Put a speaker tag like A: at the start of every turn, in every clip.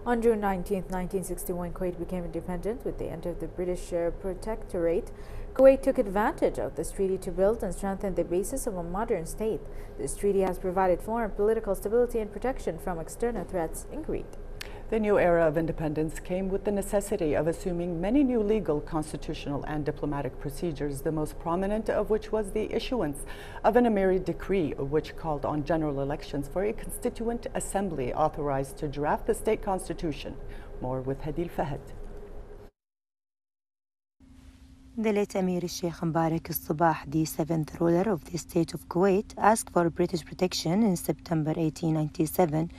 A: On June 19, 1961, Kuwait became independent. With the end of the British protectorate, Kuwait took advantage of this treaty to build and strengthen the basis of a modern state. This treaty has provided foreign political stability and protection from external threats in Kuwait.
B: The new era of independence came with the necessity of assuming many new legal, constitutional, and diplomatic procedures, the most prominent of which was the issuance of an Emiri decree, which called on general elections for a constituent assembly authorized to draft the state constitution. More with Hadil Fahad.
C: The late Emir Sheikh Mbarak al-Sabah, the seventh ruler of the state of Kuwait, asked for British protection in September 1897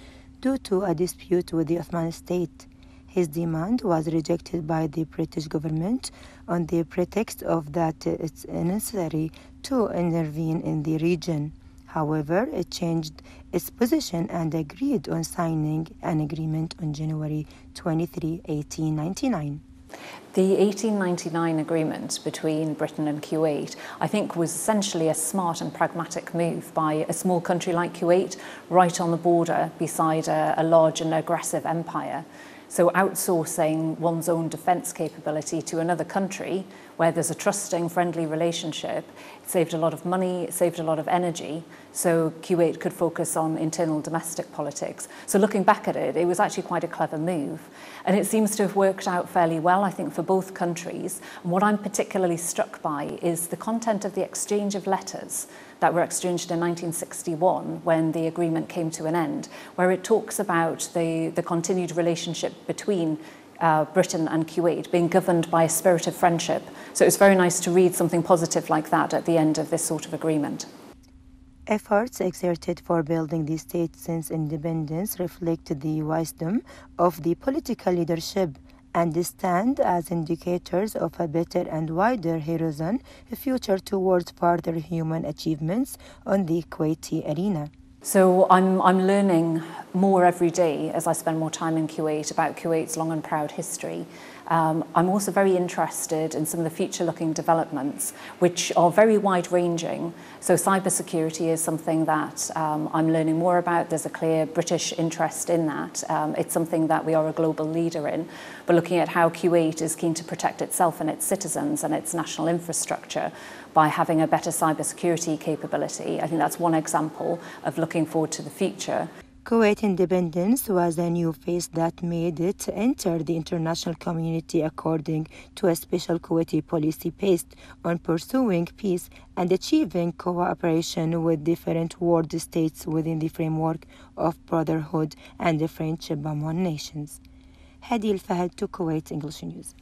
C: due to a dispute with the Ottoman state. His demand was rejected by the British government on the pretext of that it's necessary to intervene in the region. However, it changed its position and agreed on signing an agreement on January 23, 1899.
D: The 1899 agreement between Britain and Kuwait, I think, was essentially a smart and pragmatic move by a small country like Kuwait, right on the border beside a large and aggressive empire. So outsourcing one's own defence capability to another country where there's a trusting, friendly relationship, it saved a lot of money, it saved a lot of energy, so Kuwait could focus on internal domestic politics. So looking back at it, it was actually quite a clever move. And it seems to have worked out fairly well, I think, for both countries. And what I'm particularly struck by is the content of the exchange of letters that were exchanged in 1961 when the agreement came to an end, where it talks about the continued relationship between Britain and Kuwait being governed by a spirit of friendship. So it's very nice to read something positive like that at the end of this sort of agreement.
C: Efforts exerted for building the state since independence reflect the wisdom of the political leadership and stand as indicators of a better and wider horizon future towards further human achievements on the Kuwaiti arena.
D: So I'm learning more every day as I spend more time in Kuwait about Kuwait's long and proud history. I'm also very interested in some of the future-looking developments, which are very wide-ranging. So cybersecurity is something that I'm learning more about. There's a clear British interest in that. It's something that we are a global leader in. But looking at how Kuwait is keen to protect itself and its citizens and its national infrastructure by having a better cybersecurity capability, I think that's one example of looking forward to the future.
C: Kuwait independence was a new phase that made it enter the international community according to a special Kuwaiti policy based on pursuing peace and achieving cooperation with different world states within the framework of brotherhood and the friendship among nations. Hadil Fahad to Kuwait English News.